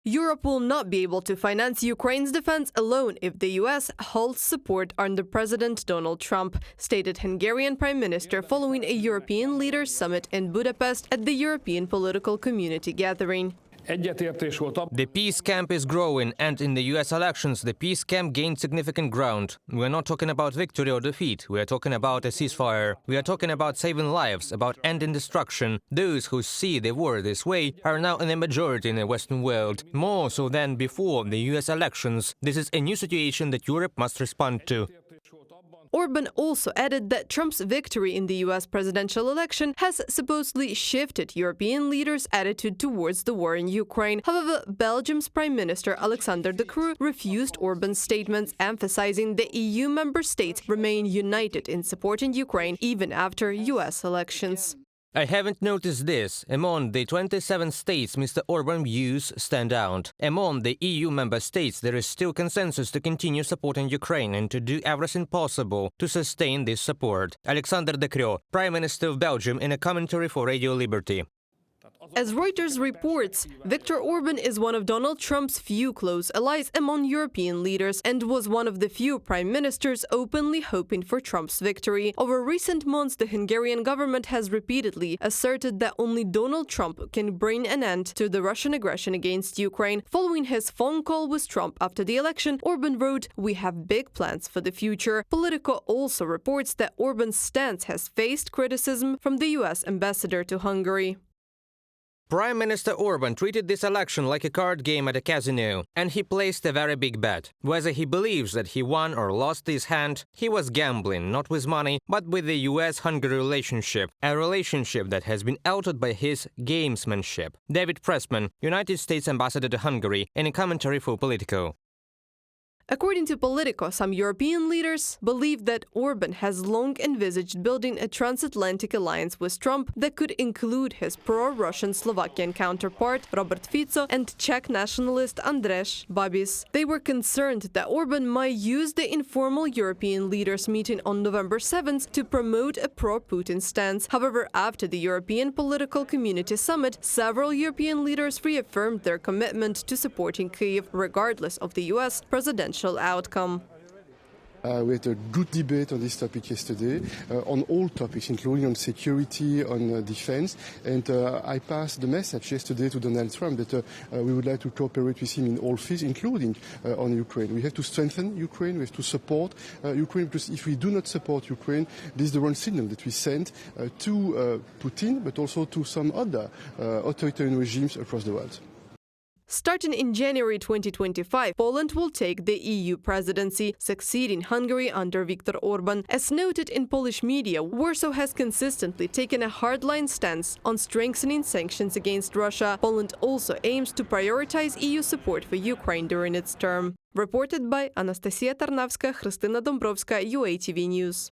Europe will not be able to finance Ukraine's defense alone if the US halts support under President Donald Trump, stated Hungarian Prime Minister following a European leaders summit in Budapest at the European Political Community gathering. The peace camp is growing, and in the US elections, the peace camp gained significant ground. We are not talking about victory or defeat. We are talking about a ceasefire. We are talking about saving lives, about ending destruction. Those who see the war this way are now in a majority in the Western world, more so than before the US elections. This is a new situation that Europe must respond to. Orban also added that Trump's victory in the US presidential election has supposedly shifted European leaders' attitude towards the war in Ukraine. However, Belgium's Prime Minister Alexander De Croo refused Orban's statements, emphasizing the EU member states remain united in supporting Ukraine even after US elections. I haven't noticed this. Among the 27 states, Mr. Orban's views stand out. Among the EU member states, there is still consensus to continue supporting Ukraine and to do everything possible to sustain this support. Alexander De Croo, Prime Minister of Belgium, in a commentary for Radio Liberty. As Reuters reports, Viktor Orban is one of Donald Trump's few close allies among European leaders and was one of the few prime ministers openly hoping for Trump's victory. Over recent months, the Hungarian government has repeatedly asserted that only Donald Trump can bring an end to the Russian aggression against Ukraine. Following his phone call with Trump after the election, Orban wrote, "We have big plans for the future." Politico also reports that Orban's stance has faced criticism from the US ambassador to Hungary. Prime Minister Orban treated this election like a card game at a casino, and he placed a very big bet. Whether he believes that he won or lost his hand, he was gambling not with money, but with the US-Hungary relationship, a relationship that has been altered by his gamesmanship. David Pressman, United States Ambassador to Hungary, in a commentary for Politico. According to Politico, some European leaders believe that Orban has long envisaged building a transatlantic alliance with Trump that could include his pro-Russian Slovakian counterpart Robert Fico and Czech nationalist Andrzej Babis. They were concerned that Orban might use the informal European leaders meeting on November 7th to promote a pro-Putin stance. However, after the European Political Community Summit, several European leaders reaffirmed their commitment to supporting Kyiv regardless of the US presidential outcome. We had a good debate on this topic yesterday, on all topics, including on security, on defense. And I passed the message yesterday to Donald Trump that we would like to cooperate with him in all fields, including on Ukraine. We have to strengthen Ukraine, we have to support Ukraine, because if we do not support Ukraine, this is the wrong signal that we send to Putin, but also to some other authoritarian regimes across the world. Starting in January 2025, Poland will take the EU presidency, succeeding Hungary under Viktor Orban. As noted in Polish media, Warsaw has consistently taken a hardline stance on strengthening sanctions against Russia. Poland also aims to prioritize EU support for Ukraine during its term. Reported by Anastasia Tarnavska, Krystyna Dąbrowska, UATV News.